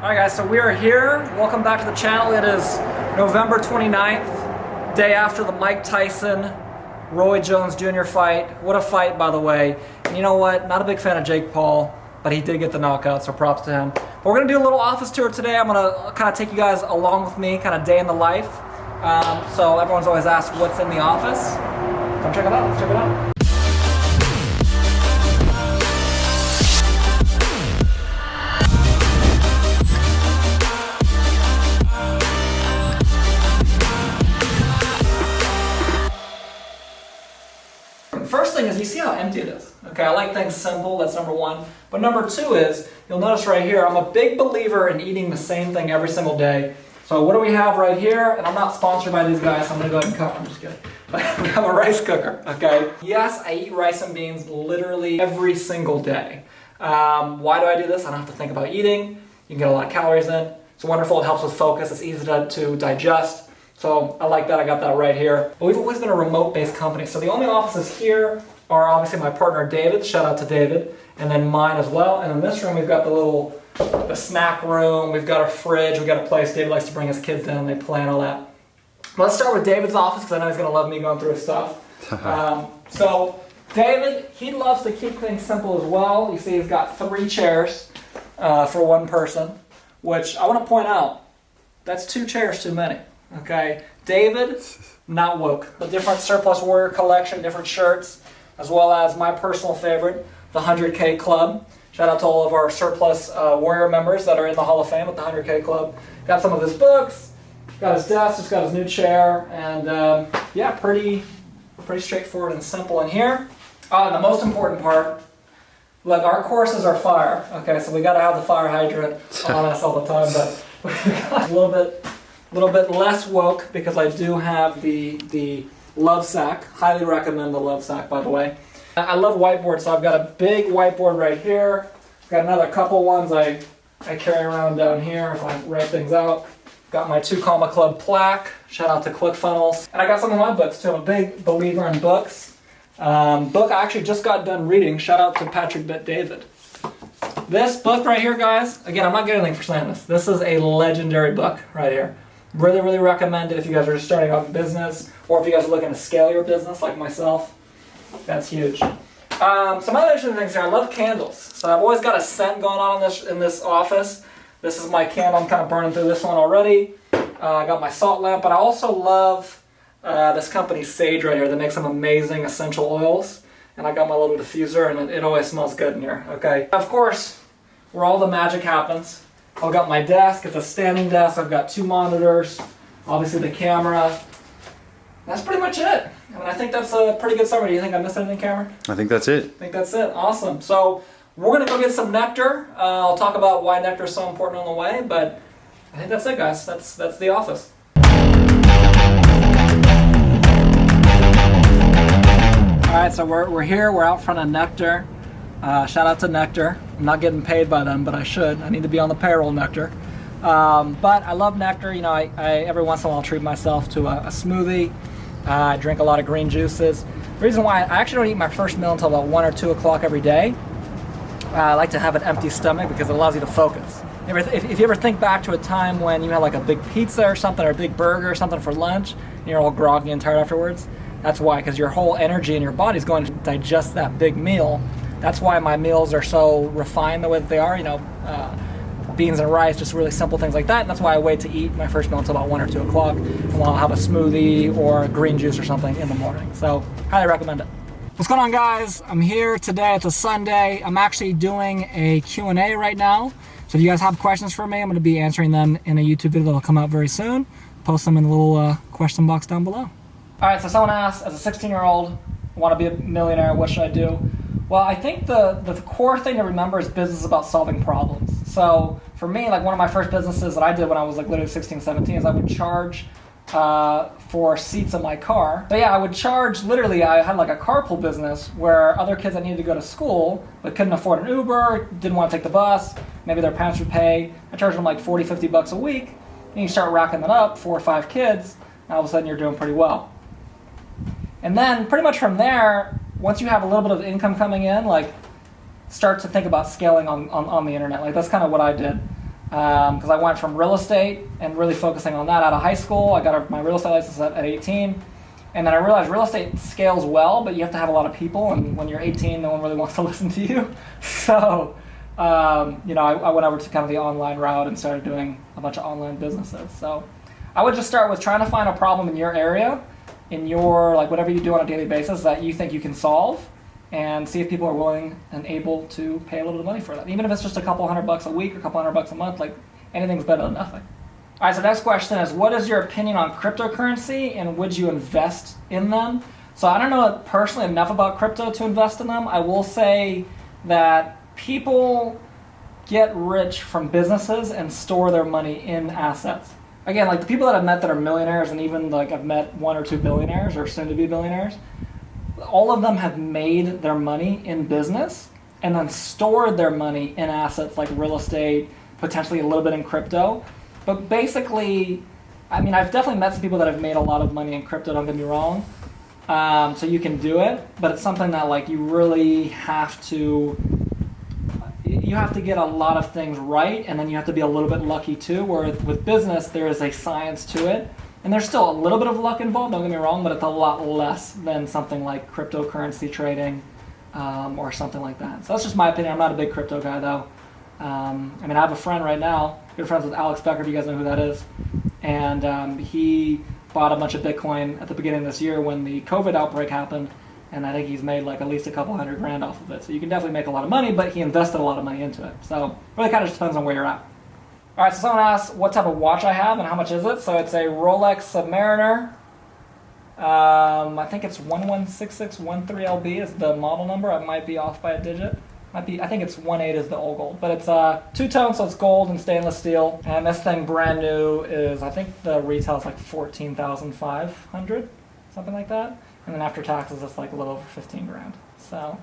Alright guys, so we are here. Welcome back to the channel. It is November 29th, day after the Mike Tyson, Roy Jones Jr. fight. What a fight, by the way. And you know what? Not a big fan of Jake Paul, but he did get the knockout, so props to him. But we're going to do a little office tour today. I'm going to kind of take you guys along with me, kind of day in the life. So everyone's always asked what's in the office. Come check it out. Let's check it out. First thing is, you see how empty it is. Okay, I like things simple, that's number one. But number two is, you'll notice right here, I'm a big believer in eating the same thing every single day. So what do we have right here? And I'm not sponsored by these guys, so I'm gonna go ahead and cut. I'm just kidding. We have a rice cooker, okay? Yes, I eat rice and beans literally every single day. Why do I do this? I don't have to think about eating. You can get a lot of calories in. It's wonderful, it helps with focus, it's easy to digest. So I like that, I got that right here. But we've always been a remote-based company. So the only offices here are obviously my partner David, shout out to David, and then mine as well. And in this room we've got the snack room, we've got a fridge, we've got a place David likes to bring his kids in, they play and all that. But let's start with David's office because I know he's gonna love me going through his stuff. So David, he loves to keep things simple as well. You see he's got 3 chairs for one person, which I wanna point out, that's 2 chairs too many. Okay, David, not woke. The different Surplus Warrior collection, different shirts, as well as my personal favorite, the 100K Club. Shout out to all of our Surplus Warrior members that are in the Hall of Fame at the 100K Club. Got some of his books, got his desk, just got his new chair, and yeah, pretty straightforward and simple in here. The most important part, look, our courses are fire. Okay, so we got to have the fire hydrant on us all the time, but we got a little bit less woke because I do have the Love Sack. Highly recommend the Love Sack, by the way. I love whiteboards, so I've got a big whiteboard right here. Got another couple ones I carry around down here if I write things out. Got my 2 Comma Club plaque. Shout out to ClickFunnels. And I got some of my books too. I'm a big believer in books. Book I actually just got done reading. Shout out to Patrick Bet David. This book right here, guys, again, I'm not getting anything for saying this. This is a legendary book right here. Really, really recommend it if you guys are just starting out in business or if you guys are looking to scale your business like myself. That's huge. Some other interesting things here. I love candles. So I've always got a scent going on in this office. This is my candle. I'm kind of burning through this one already. I got my salt lamp, but I also love this company's Sage right here that makes some amazing essential oils. And I got my little diffuser, and it always smells good in here. Okay. Of course, where all the magic happens. I've got my desk, it's a standing desk, I've got 2 monitors, obviously the camera. That's pretty much it. I mean, I think that's a pretty good summary. Do you think I missed anything, Cameron? I think that's it. I think that's it, awesome. So we're gonna go get some nectar. I'll talk about why nectar is so important on the way, but I think that's it, guys. That's the office. All right, so we're here, we're out front of Nectar. Shout out to Nectar. I'm not getting paid by them, but I should. I need to be on the payroll, Nectar. But I love Nectar. You know, I every once in a while treat myself to a smoothie. I drink a lot of green juices. The reason why I actually don't eat my first meal until about 1 or 2 o'clock every day. I like to have an empty stomach because it allows you to focus. If you ever think back to a time when you had like a big pizza or something, or a big burger or something for lunch, and you're all groggy and tired afterwards, that's why, because your whole energy in your body's going to digest that big meal. That's why my meals are so refined the way that they are, you know, beans and rice, just really simple things like that. And that's why I wait to eat my first meal until about 1 or 2 o'clock. And I'll have a smoothie or a green juice or something in the morning. So, highly recommend it. What's going on, guys? I'm here today. It's a Sunday. I'm actually doing a Q&A right now. So if you guys have questions for me, I'm going to be answering them in a YouTube video that'll come out very soon. Post them in the little question box down below. All right, so someone asked, as a 16-year-old, I want to be a millionaire, what should I do? Well, I think the core thing to remember is business is about solving problems. So for me, like one of my first businesses that I did when I was like literally 16, 17 is I would charge for seats in my car. But yeah, I would charge, literally, I had like a carpool business where other kids that needed to go to school but couldn't afford an Uber, didn't want to take the bus, maybe their parents would pay. I charged them like 40, 50 bucks a week. And you start racking that up, 4 or 5 kids, and all of a sudden you're doing pretty well. And then pretty much from there, once you have a little bit of income coming in, like start to think about scaling on the internet. Like that's kind of what I did. because I went from real estate and really focusing on that out of high school. I got my real estate license at 18. And then I realized real estate scales well, but you have to have a lot of people. And when you're 18, no one really wants to listen to you. So, I went over to kind of the online route and started doing a bunch of online businesses. So I would just start with trying to find a problem in your area, in your, like whatever you do on a daily basis that you think you can solve, and see if people are willing and able to pay a little bit of money for that. Even if it's just a couple $100 a week or a couple $100 a month, like anything's better than nothing. All right, so next question is, what is your opinion on cryptocurrency and would you invest in them? So I don't know personally enough about crypto to invest in them. I will say that people get rich from businesses and store their money in assets. Again, like the people that I've met that are millionaires, and even like I've met 1 or 2 billionaires or soon to be billionaires, all of them have made their money in business and then stored their money in assets like real estate, potentially a little bit in crypto. But basically, I mean, I've definitely met some people that have made a lot of money in crypto, don't get me wrong. So you can do it, but it's something that like you really have to get a lot of things right, and then you have to be a little bit lucky too, where with business, there is a science to it. And there's still a little bit of luck involved, don't get me wrong, but it's a lot less than something like cryptocurrency trading or something like that. So that's just my opinion. I'm not a big crypto guy though. I mean, I have a friend right now, good friends with Alex Becker, if you guys know who that is. And he bought a bunch of Bitcoin at the beginning of this year when the COVID outbreak happened. And I think he's made like at least a couple $100,000 off of it. So you can definitely make a lot of money, but he invested a lot of money into it. So it really kind of just depends on where you're at. All right, so someone asked what type of watch I have and how much is it. So it's a Rolex Submariner. I think it's 116613LB is the model number. I might be off by a digit. I think it's 18 is the old gold, but it's two-tone, so it's gold and stainless steel. And this thing brand new is, I think the retail is like $14,500, something like that. And then after taxes, it's like a little over $15,000. So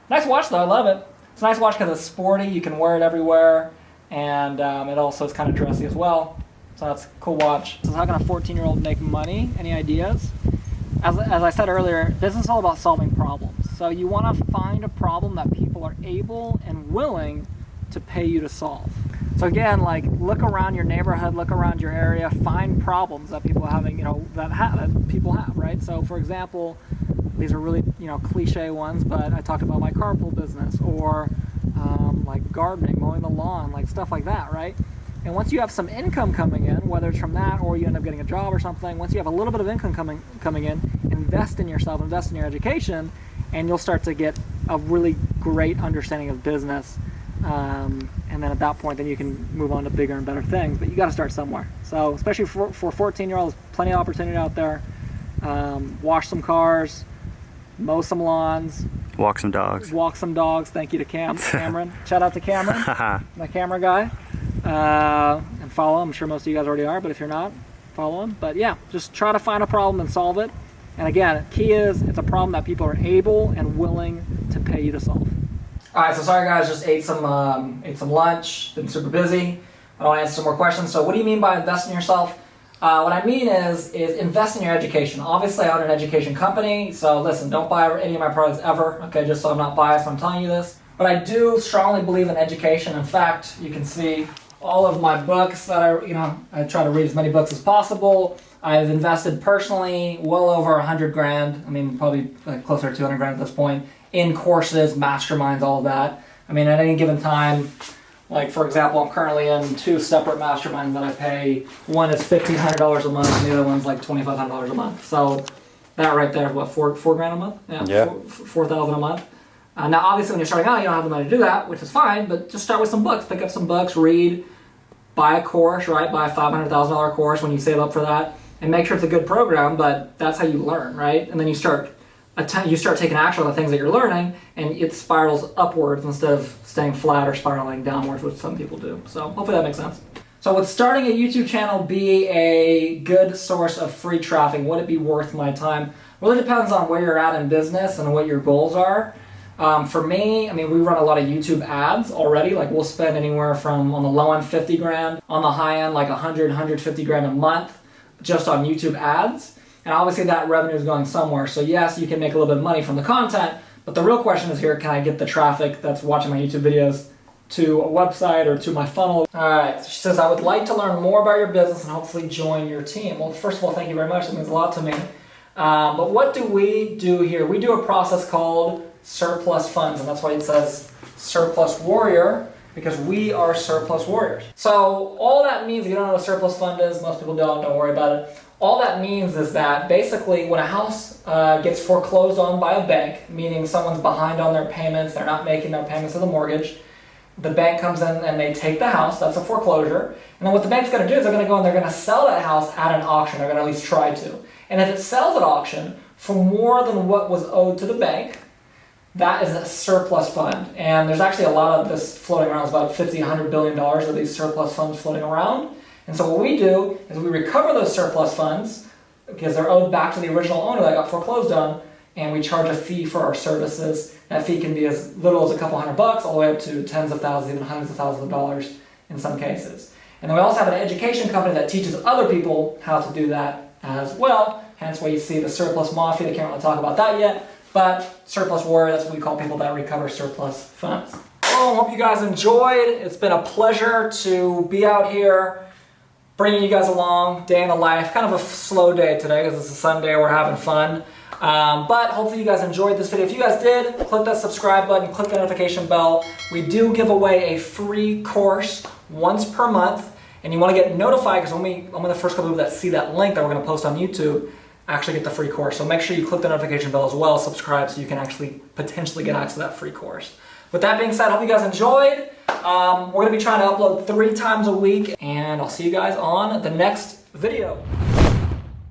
nice watch though, I love it. It's a nice watch because it's sporty. You can wear it everywhere, and it also is kind of dressy as well. So that's a cool watch. So how can a 14-year-old make money? Any ideas? As I said earlier, business is all about solving problems. So you want to find a problem that people are able and willing to pay you to solve. So again, like look around your neighborhood, look around your area, find problems that people are having, that people have, right? So for example, these are really, cliche ones, but I talked about my carpool business or like gardening, mowing the lawn, like stuff like that, right? And once you have some income coming in, whether it's from that or you end up getting a job or something, once you have a little bit of income coming in, invest in yourself, invest in your education, and you'll start to get a really great understanding of business. And then at that point, then you can move on to bigger and better things. But you got to start somewhere. So especially for 14-year-olds, plenty of opportunity out there. Wash some cars, mow some lawns. Walk some dogs. Walk some dogs. Thank you to Cameron. Shout out to Cameron, my camera guy. And follow him. I'm sure most of you guys already are, but if you're not, follow him. But yeah, just try to find a problem and solve it. And again, key is it's a problem that people are able and willing to pay you to solve. All right, so sorry guys, just ate some lunch, been super busy. I want to answer some more questions. So what do you mean by invest in yourself? What I mean is invest in your education. Obviously, I own an education company, so listen, don't buy any of my products ever, okay, just so I'm not biased, I'm telling you this. But I do strongly believe in education. In fact, you can see all of my books that I try to read as many books as possible. I've invested personally well over $100,000. I mean, probably like closer to $200,000 at this point in courses, masterminds, all of that. I mean, at any given time, like for example, I'm currently in 2 separate masterminds that I pay. One is $1,500 a month, and the other one's like $2,500 a month. So that right there is what, $4,000 a month? Yeah. $4,000 a month. Now, obviously, when you're starting out, you don't have the money to do that, which is fine. But just start with some books. Pick up some books, read, buy a course, right? Buy a $500,000 course when you save up for that, and make sure it's a good program. But that's how you learn, right? And then you start taking action on the things that you're learning, and it spirals upwards instead of staying flat or spiraling downwards, which some people do. So hopefully that makes sense. So would starting a YouTube channel be a good source of free traffic? Would it be worth my time? Really depends on where you're at in business and what your goals are. For me, I mean, we run a lot of YouTube ads already. Like we'll spend anywhere from, on the low end, $50,000, on the high end, like $150,000 a month just on YouTube ads. And obviously that revenue is going somewhere. So yes, you can make a little bit of money from the content, but the real question is here, can I get the traffic that's watching my YouTube videos to a website or to my funnel. All right, so she says, I would like to learn more about your business and hopefully join your team. Well, first of all, thank you very much. That means a lot to me. But what do we do here? We do a process called surplus funds, and that's why it says surplus warrior, because we are surplus warriors. So all that means, if you don't know what a surplus fund is, most people don't worry about it. All that means is that basically when a house gets foreclosed on by a bank, meaning someone's behind on their payments, they're not making their payments of the mortgage, the bank comes in and they take the house, that's a foreclosure, and then what the bank's going to do is they're going to go and they're going to sell that house at an auction, they're going to at least try to. And if it sells at auction for more than what was owed to the bank, that is a surplus fund. And there's actually a lot of this floating around. It's about $50, $100 billion of these surplus funds floating around. And so what we do is we recover those surplus funds because they're owed back to the original owner that got foreclosed on, and we charge a fee for our services. That fee can be as little as a couple $100 all the way up to tens of thousands, even hundreds of thousands of dollars in some cases. And then we also have an education company that teaches other people how to do that as well. Hence why you see the surplus mafia. I can't really talk about that yet. But surplus warrior, that's what we call people that recover surplus funds. Well, I hope you guys enjoyed. It's been a pleasure to be out here bringing you guys along, day in the life. Kind of a slow day today because it's a Sunday, we're having fun. But hopefully you guys enjoyed this video. If you guys did, click that subscribe button, click the notification bell. We do give away a free course once per month. And you want to get notified because I'm the first couple of people that see that link that we're going to post on YouTube actually get the free course. So make sure you click the notification bell as well, subscribe so you can actually potentially get access to that free course. With that being said, I hope you guys enjoyed. We're going to be trying to upload 3 times a week, and I'll see you guys on the next video.